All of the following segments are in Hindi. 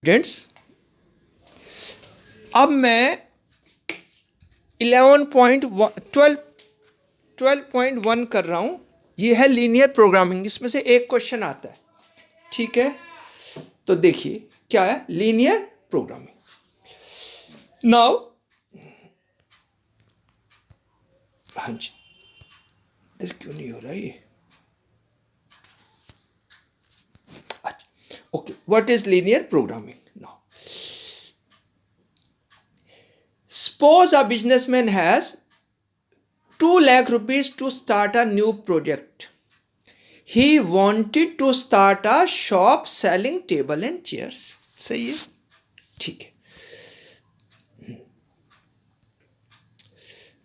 स्टूडेंट्स, अब मैं 12.1 कर रहा हूं। ये है लीनियर प्रोग्रामिंग। इसमें से एक क्वेश्चन आता है, ठीक है। तो देखिए क्या है लीनियर प्रोग्रामिंग। नाउ हाँ जी, इधर क्यों नहीं हो रहा ये? अच्छा, okay, what is linear programming? Now suppose a businessman has 2 lakh rupees to start a new project. He wanted to start a shop selling table and chairs. सही है, ठीक है।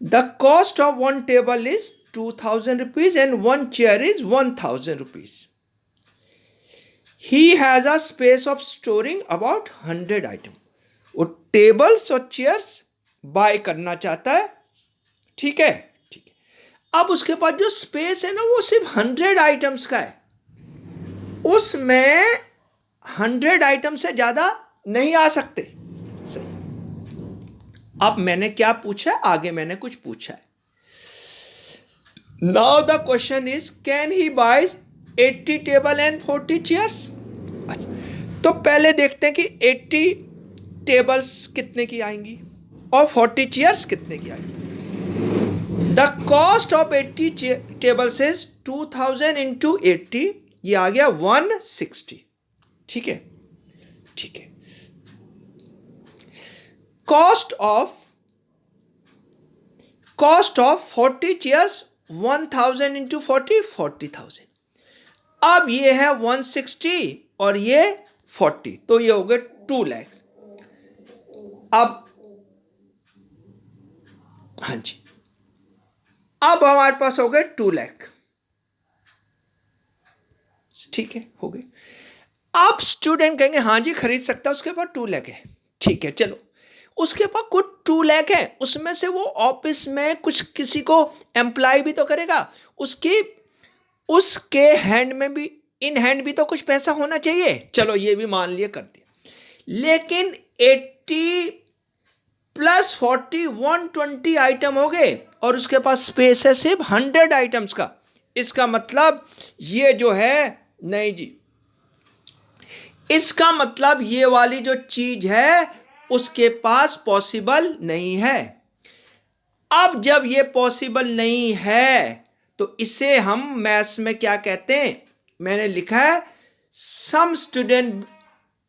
The cost of one table is 2000 rupees and one chair is 1000 rupees. He has a space of storing about 100 items. वो टेबल्स और चेयर्स बाय करना चाहता है, ठीक है, ठीक है। अब उसके पास जो स्पेस है ना वो सिर्फ 100 आइटम्स का है। उसमें 100 आइटम से ज्यादा नहीं आ सकते। सही। अब मैंने क्या पूछा है, आगे मैंने कुछ पूछा है। Now the question is can he buys 80 table and 40 chairs. अच्छा, तो पहले देखते हैं कि 80 टेबल्स कितने की आएंगी और 40 चेयर्स कितने की आएंगी। The cost of 80 tables is 2000 into 80, ये आ गया 160, ठीक है, ठीक है। Cost of 40 chairs 1000 into 40,000। अब ये है 160 और ये 40, तो ये हो गए 2 लाख। अब हाँ जी, अब हमारे पास हो गए 2 लाख, ठीक है, हो गए। अब स्टूडेंट कहेंगे हाँ जी खरीद सकता है, उसके पास 2 लाख है, ठीक है। चलो, उसके पास कुछ 2 लाख है, उसमें से वो ऑफिस में कुछ किसी को एम्प्लॉय भी तो करेगा, उसके हैंड में भी, इन हैंड भी तो कुछ पैसा होना चाहिए। चलो ये भी मान लिया, कर दिया। लेकिन 80 प्लस 40 120 आइटम हो गए और उसके पास स्पेस है सिर्फ 100 आइटम्स का। इसका मतलब ये जो है, नहीं जी, इसका मतलब ये वाली जो चीज है उसके पास पॉसिबल नहीं है। अब जब ये पॉसिबल नहीं है तो इसे हम मैथ्स में क्या कहते हैं? मैंने लिखा है सम स्टूडेंट,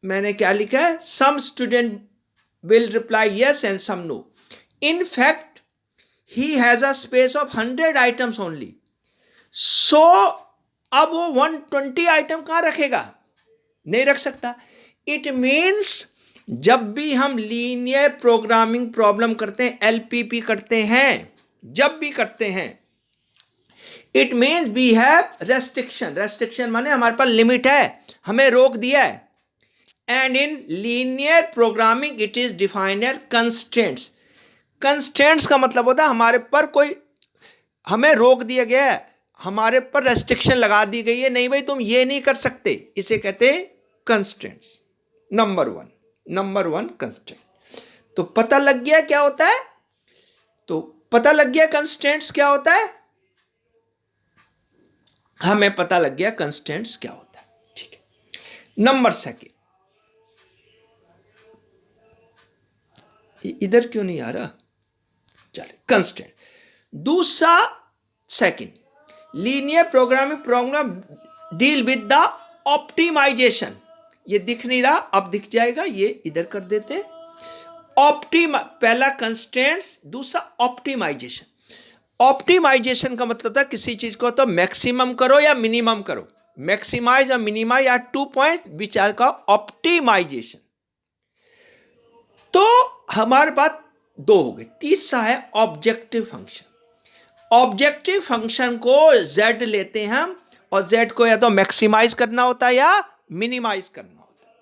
मैंने क्या लिखा है? Some student will reply yes and some no. In fact, he has a space of 100 items only. So, अब वो 120 आइटम कहां रखेगा? नहीं रख सकता। It means जब भी हम लीनियर प्रोग्रामिंग प्रॉब्लम करते हैं, LPP करते हैं, जब भी करते हैं, it means we have restriction. Restriction माने हमारे पास लिमिट है, हमें रोक दिया है। And in linear programming it is defined as constraints. Constraints का मतलब होता है हमारे पर कोई, हमें रोक दिया गया है, हमारे पर रेस्ट्रिक्शन लगा दी गई है, नहीं भाई तुम ये नहीं कर सकते, इसे कहते हैं constraints. Number one constraint। तो पता लग गया क्या होता है? तो पता लग गया constraints क्या होता है? हमें पता लग गया constraints क्या होता है, ठीक है। नंबर सेकंड, इधर क्यों नहीं आ रहा? चले, कंस्टेंट। दूसरा second, linear program deal with the optimisation. ये दिख नहीं रहा, अब दिख जाएगा, ये इधर कर देते। पहला कंस्टेंट्स, दूसरा ऑप्टिमाइजेशन। ऑप्टिमाइजेशन का मतलब था किसी चीज को तो मैक्सिमम करो या मिनिमम करो। मैक्सिमाइज और minimise are 2 points which are का ऑप्टिमाइजेशन। तो हमारे पास 2 हो गए। तीसरा है ऑब्जेक्टिव फंक्शन। ऑब्जेक्टिव फंक्शन को z लेते हैं हम, और z को या तो मैक्सिमाइज करना होता है या मिनिमाइज करना होता है।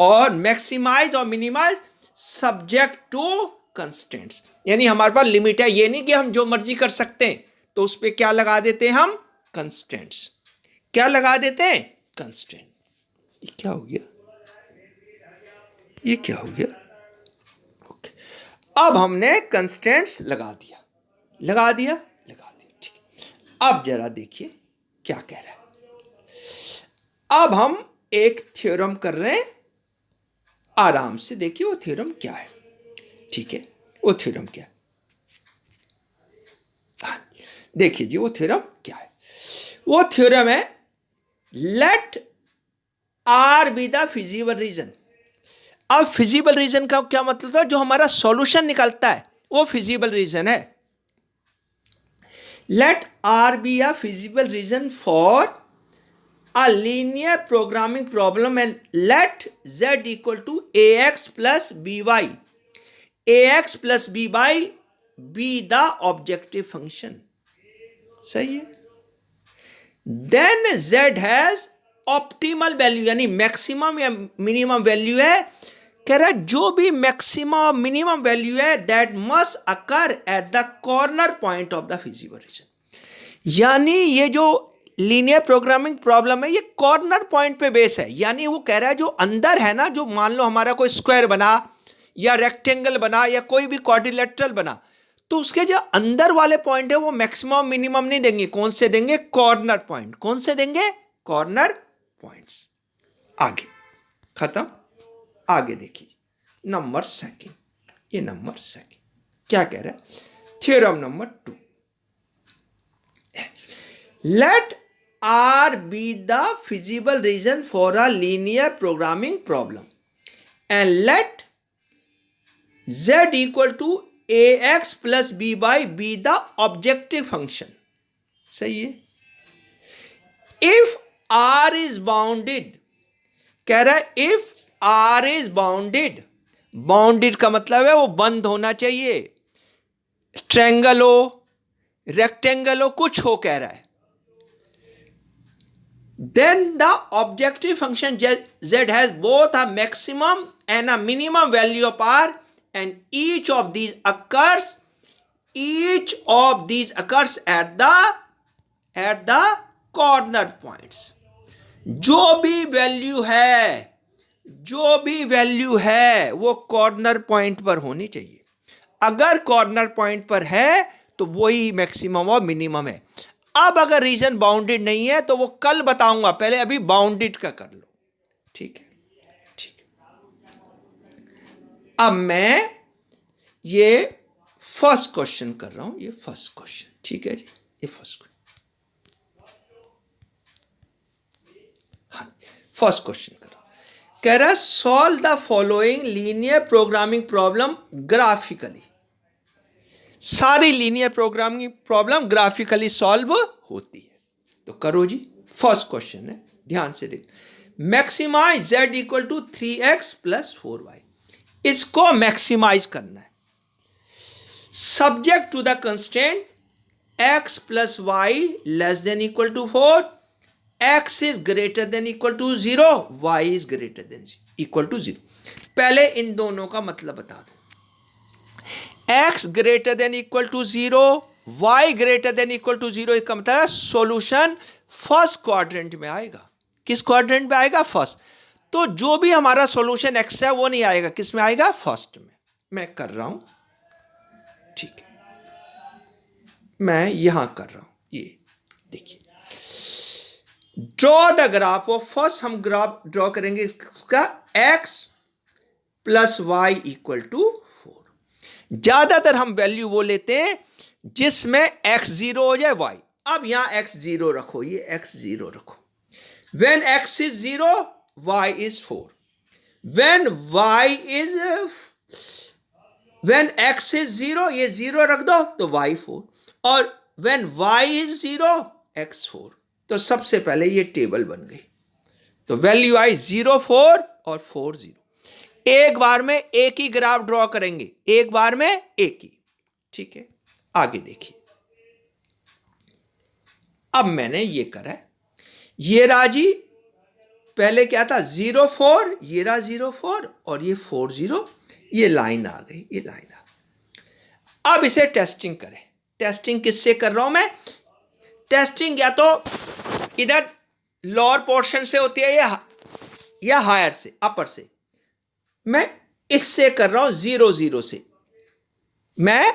और मैक्सिमाइज और मिनिमाइज सब्जेक्ट टू कंस्ट्रेंट्स, यानी हमारे पास लिमिट है, ये नहीं कि हम जो मर्जी कर सकते हैं। तो उस पर क्या लगा देते हैं हम? कंस्ट्रेंट्स। क्या लगा देते हैं? कंस्ट्रेंट। क्या हो गया? ये क्या हो गया? ओके, अब हमने कंस्ट्रेंट्स लगा दिया, ठीक है। अब जरा देखिए क्या कह रहा है। अब हम एक थ्योरम कर रहे हैं, आराम से देखिए वो थ्योरम क्या है, ठीक है। वो थ्योरम क्या है, देखिए जी वो थ्योरम क्या है। वो थ्योरम है let R be the feasible region. अब फिजिबल रीजन का क्या मतलब था? जो हमारा सॉल्यूशन निकलता है वो फिजिबल रीजन है। Let R be a feasible region for a linear programming problem and let z equal to ax plus by. ax plus by be the objective function. सही है। then z has optimal value यानी मैक्सिमम या मिनिमम वैल्यू है। कह रहा है जो भी मैक्सिमम मिनिमम वैल्यू है that must occur at the corner point of the feasible reason. यानी ये जो लीनियर प्रोग्रामिंग प्रॉब्लम है ये कॉर्नर पॉइंट पे बेस है। यानी वो कह रहा है जो अंदर है ना, जो मान लो हमारा कोई स्क्वायर बना या रेक्टेंगल बना या कोई भी क्वाड्रिलेटरल बना, तो उसके जो अंदर वाले पॉइंट है वो मैक्सिमम मिनिमम नहीं देंगे। कौन से देंगे? Corner point. कौन से देंगे? Corner points. आगे खत्म। आगे देखिए नंबर सेकंड, ये नंबर सेकंड क्या कह रहा है? Theorem number 2, let R be the feasible reason for a linear programming problem and let z equal to ax plus by be the objective function. सही है। if R is bounded, कह रहा है if R is bounded, bounded का मतलब है वो बंद होना चाहिए, ट्रायंगल हो रेक्टेंगल हो कुछ हो, कह रहा है। then the objective function z has both a maximum and a minimum value of r and each of these occurs at the corner points. जो भी वैल्यू है वो कॉर्नर पॉइंट पर होनी चाहिए। अगर कॉर्नर पॉइंट पर है तो वही मैक्सिमम और मिनिमम है। अब अगर रीजन बाउंडेड नहीं है तो वो कल बताऊंगा, पहले अभी बाउंडेड का कर लो, ठीक है। अब मैं ये फर्स्ट क्वेश्चन कर रहा हूं, ये फर्स्ट क्वेश्चन, ठीक है जी, ये फर्स्ट क्वेश्चन कर रहा हूं। कह रहा solve the following linear programming problem graphically. सारी linear programming problem graphically solve होती है, तो करो जी। फर्स्ट क्वेश्चन है, ध्यान से देख। Maximise z equal to 3x plus 4y, इसको मैक्सिमाइज करना है subject to the constraint x plus y less than equal to 4, x is greater than equal to 0, y is greater than equal to 0। पहले इन दोनों का मतलब बता दो। x greater than equal to 0, y greater than equal to 0, इसका मतलब सॉल्यूशन फर्स्ट क्वाड्रेंट में आएगा। किस क्वाड्रेंट में आएगा? फर्स्ट। तो जो भी हमारा सॉल्यूशन x है वो नहीं आएगा, किस में आएगा? फर्स्ट में। मैं कर रहा हूं, ठीक है, मैं यहां कर रहा हूं, ये देखिए। Draw the graph of, first हम ग्राफ ड्रॉ करेंगे इसका x plus y equal to 4। ज्यादातर हम वैल्यू वो लेते हैं जिसमें x 0 हो जाए y। अब यहां x 0 रखो, ये x 0 रखो। when x is 0 y is 4, when x is 0 ये 0 रख दो तो y 4, और when y is 0 x 4। तो सबसे पहले ये टेबल बन गई, तो वैल्यू आई 0 4 और 4 0। एक बार में एक ही ग्राफ ड्रॉ करेंगे, एक बार में एक ही, ठीक है। आगे देखिए, अब मैंने ये करा है, ये राजी पहले क्या था 0 4, ये रहा 0 4 और ये 4 0, ये लाइन आ गई, ये लाइन आ गई। अब इसे टेस्टिंग करें। टेस्टिंग किससे कर रहा हूं मैं? टेस्टिंग या तो इधर लोअर पोर्शन से होती है या हायर से, अपर से। मैं इससे कर रहा हूं 0 0 से, मैं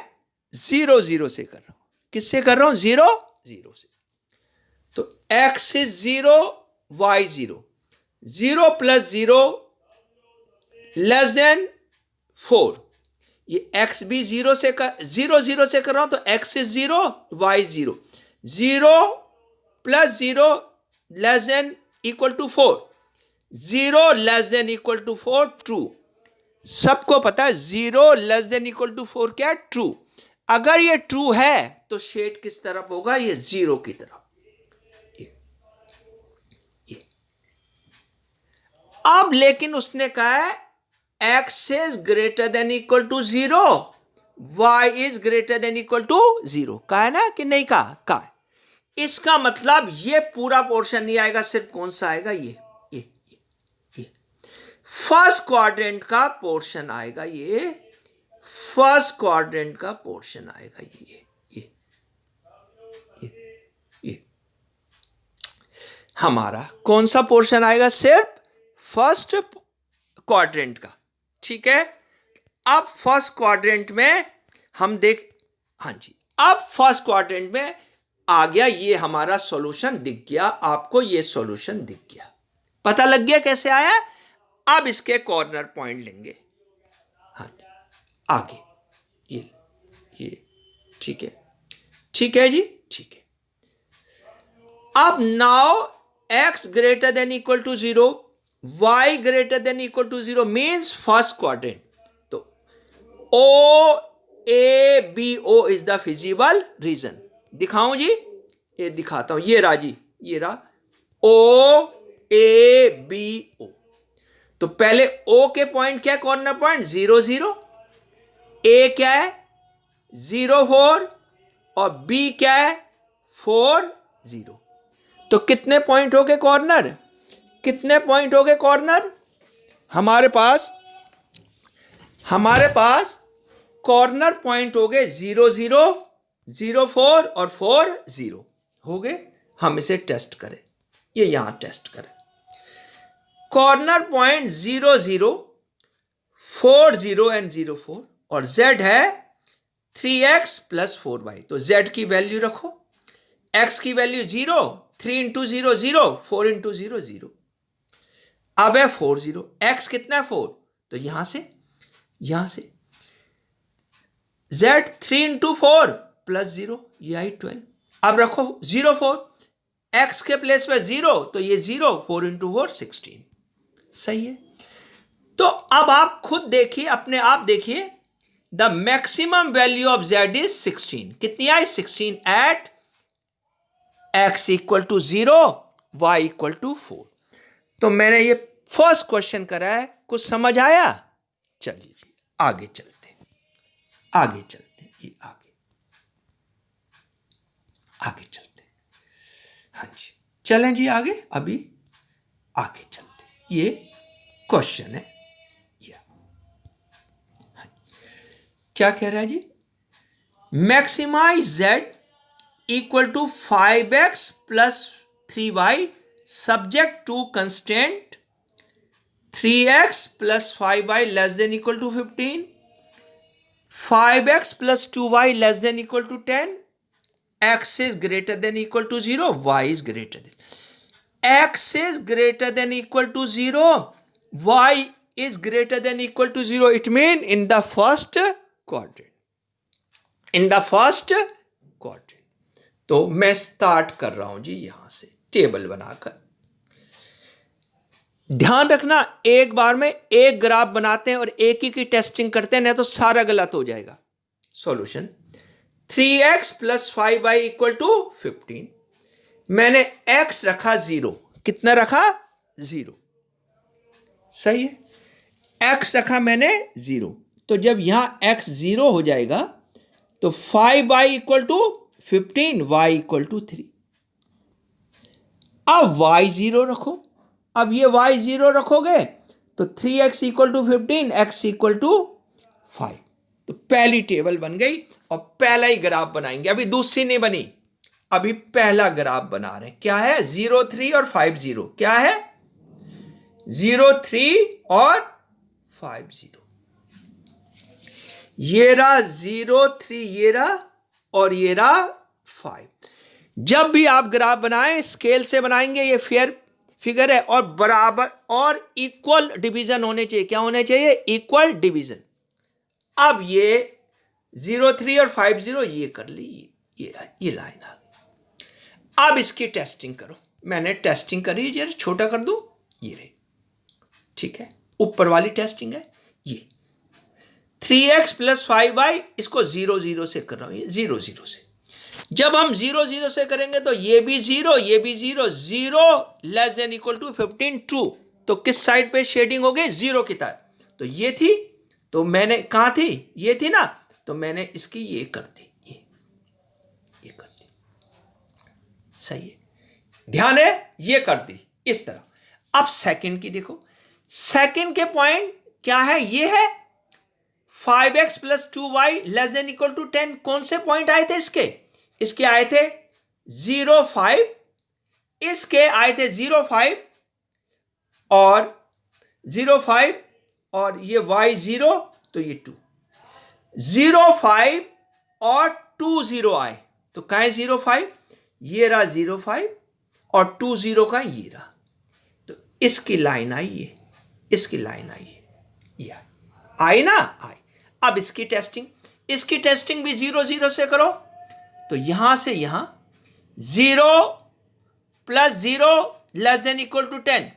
0 0 से कर रहा हूं। किससे कर रहा हूं? 0 0 से। तो x is 0, y 0, 0 plus 0 less then 4। ये x भी 0 से कर 0 0 से कर रहा हूं, तो x is 0, y 0, 0 plus 0 less than equal to 4, 0 less than equal to 4 ट्रू। सबको पता है 0 लेस देन इक्वल टू 4 क्या है? ट्रू। अगर ये ट्रू है तो शेड किस तरफ होगा? ये 0 की तरफ। ये। अब लेकिन उसने कहा है x is greater than equal to 0, y is greater than equal to 0। कहा है ना कि नहीं कहा? कहा है। इसका मतलब ये पूरा पोर्शन नहीं आएगा, सिर्फ कौन सा आएगा? ये फर्स्ट क्वाड्रेंट का पोर्शन आएगा। ये फर्स्ट क्वाड्रेंट का पोर्शन आएगा। ये हमारा कौन सा पोर्शन आएगा? सिर्फ फर्स्ट क्वाड्रेंट का। ठीक है। अब फर्स्ट क्वाड्रेंट में हम देख, हाँ जी, अब फर्स्ट क्वाड्रेंट में आ गया। ये हमारा सॉल्यूशन दिख गया आपको, ये सॉल्यूशन दिख गया, पता लग गया कैसे आया। अब इसके कॉर्नर पॉइंट लेंगे। हाँ जी, आगे ये ठीक है, ठीक है जी, ठीक है। अब now x greater than equal to 0, y greater than equal to 0 means first quadrant. तो O A B O is the feasible region. दिखाऊं जी? ये दिखाता हूं। ये रहा जी, ये रहा O A B O। तो पहले O के पॉइंट क्या है? कॉर्नर पॉइंट 0 0, A क्या है? 0 4, और B क्या है? 4 0। तो कितने पॉइंट हो गए कॉर्नर? कितने पॉइंट हो गए कॉर्नर? हमारे पास कॉर्नर पॉइंट हो गए 0 0, 0 4 और 4 0 हो गए। हम इसे टेस्ट करें, ये यहां टेस्ट करें। कॉर्नर पॉइंट 0 0, 4 0 एंड 0 4, और z है 3x प्लस 4y। तो z की वैल्यू रखो, x की वैल्यू 0, 3 इंटू 0 0, 4 इंटू 0 0। अब है 4 0, x कितना है? 4। तो यहां से z 3 इंटू 4 प्लस 0, ये आई 12। अब रखो 0 4, x के प्लेस पे 0, तो ये 0, 4 इंटू 4 16। सही है। तो अब आप खुद देखिए, अपने आप देखिए, the maximum value of z is 16। कितनी आई? 16 at x equal to 0, y equal to 4। तो मैंने ये फर्स्ट क्वेश्चन करा है। कुछ समझ आया? चलिए जी, आगे चलते ये आगे चलते। हाँ जी, चलें जी आगे। अभी आगे चलते। ये क्वेश्चन है। हाँ, क्या कह रहा है जी? Maximise z equal to 5x plus 3y subject to constant 3x plus 5y less than equal to 15, 5x plus 2y less than equal to 10, x is greater than equal to 0, y is greater than, x is greater than equal to 0, y is greater than equal to 0. It means in the first quadrant. तो मैं स्टार्ट कर रहा हूं जी यहां से टेबल बनाकर। ध्यान रखना, एक बार में एक ग्राफ बनाते हैं और एक ही की टेस्टिंग करते हैं, नहीं तो सारा गलत हो जाएगा। Solution 3x plus 5y equal to 15। मैंने x रखा 0। कितना रखा? 0। सही है। x रखा मैंने 0। तो जब यहां x 0 हो जाएगा तो 5y equal to 15, y equal to 3। अब y 0 रखो। अब ये y 0 रखोगे तो 3x equal to 15, x equal to 5। तो पहली टेबल बन गई और पहला ही ग्राफ बनाएंगे। अभी दूसरी नहीं बनी, अभी पहला ग्राफ बना रहे हैं। क्या है? 0 3 और 5 0। क्या है? 0 3 और 5 0, ये रहा 0 3, ये रहा और ये रहा 5। जब भी आप ग्राफ बनाएं स्केल से बनाएंगे, ये फेयर फिगर है और बराबर और इक्वल डिवीजन होने चाहिए। क्या होने चाहिए? Equal division. अब ये 0 3 और 5 0 ये कर ली, ये लाइन आ गई। अब इसकी टेस्टिंग करो। मैंने टेस्टिंग करी, जरा छोटा कर दो, ये रहे, ठीक है। ऊपर वाली टेस्टिंग है ये 3x + 5y, इसको 0 0 से कर रहा हूं, ये 0 0 से। जब हम 0 0 से करेंगे तो ये भी 0, ये भी 0, 0 < 15 ट्रू। तो किस साइड पे शेडिंग हो गई? 0 की तरफ। तो ये थी, तो मैंने कहां थी? ये थी ना, तो मैंने इसकी ये कर दी, ये कर दी, सही है, ध्यान है, ये कर दी इस तरह। अब सेकंड की देखो, सेकंड के पॉइंट क्या है? ये है 5x + 2y < 10। कौन से पॉइंट आए थे इसके? इसके आए थे 0 5, इसके आए थे 0 5 और 0 5 और ये y 0, तो ये 2, 0 5 और 2 0 आए, तो कहां है 0 5? ये रहा 0 5 और 2 0 का ये रहा, तो इसकी लाइन आई, ये इसकी लाइन आई, ये आई ना, आई। अब इसकी टेस्टिंग भी 0 0 से करो। तो यहां से यहां 0 + 0 < 10,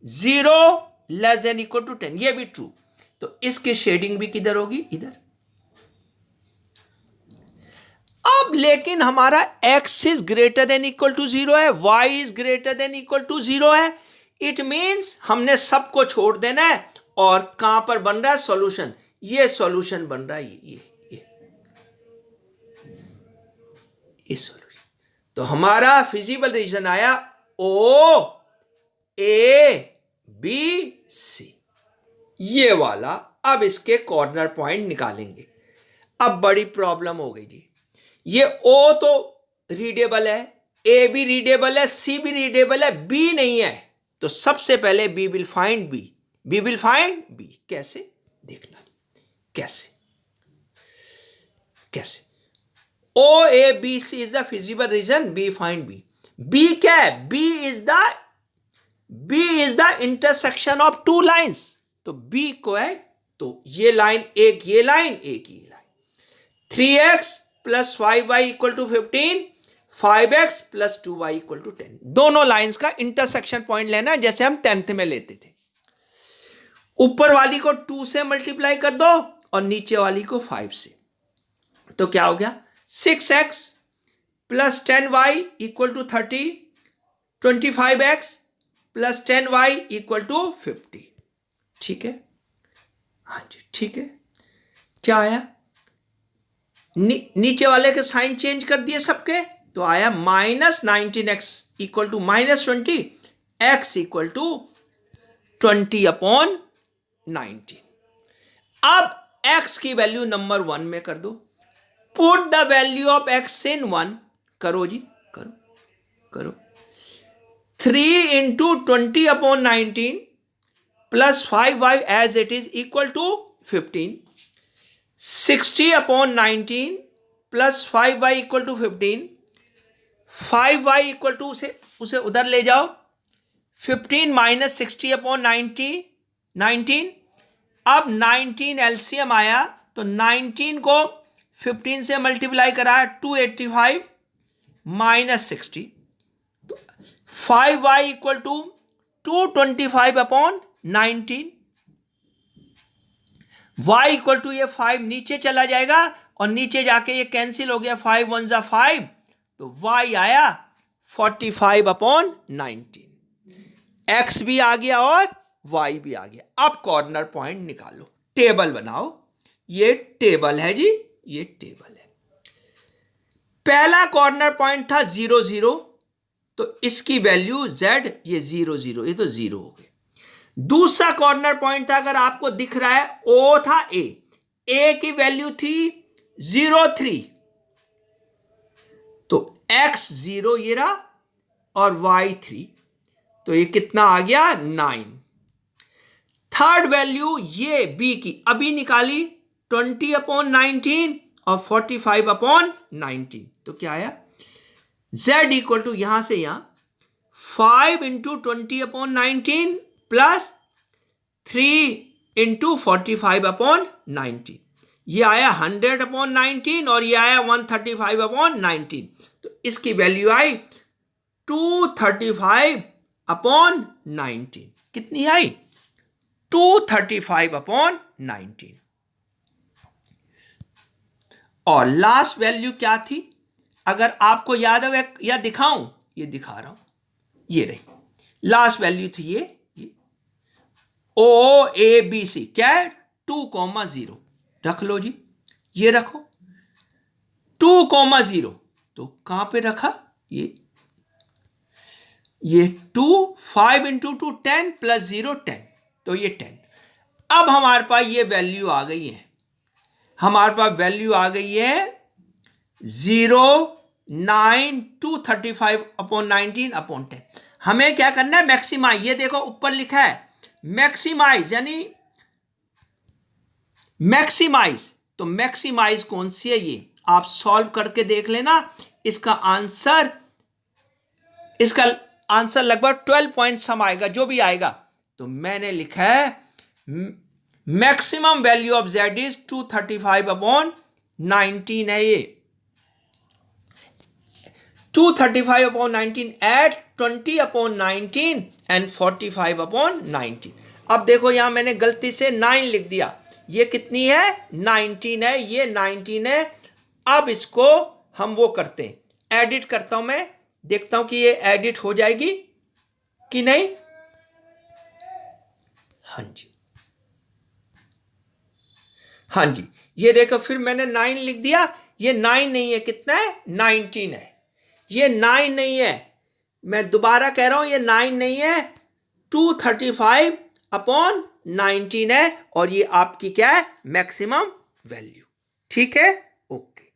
0 < 10, ये भी ट्रू। तो इसकी शेडिंग भी किधर होगी? इधर। अब लेकिन हमारा x is greater than equal to 0 है, y is greater than equal to 0 है। इट मींस हमने सबको छोड़ देना है और कहां पर बन रहा है सॉल्यूशन? ये सॉल्यूशन बन रहा है, ये सॉल्यूशन। तो हमारा फिजिबल रीजन आया O A B C, ये वाला। अब इसके कॉर्नर पॉइंट निकालेंगे। अब बड़ी प्रॉब्लम हो गई जी, ये O तो रीडेबल है, A भी रीडेबल है, C भी रीडेबल है, B नहीं है। तो सबसे पहले B विल फाइंड B। कैसे? देखना कैसे। O A B C is the feasible region, B find B। B क्या है? B is the intersection of two lines। तो B को है, तो ये लाइन, एक ये लाइन, एक ये line. 3x + 5y = 15, 5x + 2y = 10। दोनों लाइंस का इंटरसेक्शन पॉइंट लेना है, जैसे हम 10th में लेते थे। ऊपर वाली को 2 से मल्टीप्लाई कर दो और नीचे वाली को 5 से। तो क्या हो गया? 6x + 10y = 30, 25x + 10y = 50। ठीक है, हाँ जी, ठीक है। क्या आया? नीचे वाले के साइन चेंज कर दिए सबके, तो आया -19x = -20, x = 20/19। अब x की वैल्यू नंबर 1 में कर दो। Put the value of x इन 1। करो जी, करो। 3 × 20/19 + 5y as it is = 15, 60/19 + 5y = 15, 5y = उसे उधर ले जाओ, 15 - 60/19। अब 19 एलसीएम आया, तो 19 को 15 से मल्टीप्लाई कराया, 285 - 60, 5y = 225/19। y = ये 5 नीचे चला जाएगा और नीचे जाके ये कैंसिल हो गया, 5 × 1 = 5, तो y आया 45/19। x भी आ गया और y भी आ गया। अब कॉर्नर पॉइंट निकालो, टेबल बनाओ। ये टेबल है जी, ये टेबल है। पहला कॉर्नर पॉइंट था 0 0, तो इसकी वैल्यू z, ये 0 0, ये तो 0 हो गए। दूसरा कॉर्नर पॉइंट था, अगर आपको दिख रहा है, O था A की वैल्यू थी 0 3, तो x 0 ये रहा और y 3, तो ये कितना आ गया? 9। थर्ड वैल्यू ये बी की अभी निकाली 20/19 और 45/19, तो क्या आया z इक्वल टू यहां से यहां 5 इंटू 20/19 प्लस 3 इंटू 45/19, ये आया 100/19 और ये आया 135/19, तो इसकी वैल्यू आई 235/19। कितनी आई 235/19। और लास्ट वैल्यू क्या थी, अगर आपको याद हो या दिखाऊं, ये दिखा रहा हूं, ये रही लास्ट वैल्यू थी ये ओ ए बी सी, क्या है 2,0 रख लो जी, ये रखो 2,0, तो कहां पे रखा ये 2 5 इंटू 2 10 प्लस 0 10, तो ये 10। अब हमारे पास ये वैल्यू आ गई है, हमारे पास वैल्यू आ गई है 0.9235/19/10। हमें क्या करना है मैक्सिमाइज, ये देखो ऊपर लिखा है मैक्सिमाइज, यानी मैक्सिमाइज, तो मैक्सिमाइज कौन सी है, ये आप सॉल्व करके देख लेना, इसका आंसर लगभग 12 पॉइंट सम आएगा, जो भी आएगा। तो मैंने लिखा है maximum value of z is 235/19 है, ये 235/19 एट 20/19 एंड 45/19। अब देखो यहां मैंने गलती से 9 लिख दिया, ये कितनी है 19 है, ये 19 है। अब इसको हम वो करते हैं, एडिट करता हूं मैं, देखता हूं कि ये एडिट हो जाएगी कि नहीं। हाँ जी, ये देखो फिर मैंने 9 लिख दिया, ये 9 नहीं है, कितना है 19 है, ये 9 नहीं है, मैं दोबारा कह रहा हूं ये 9 नहीं है, 235/19 है, और ये आपकी क्या है मैक्सिमम वैल्यू। ठीक है, ओके।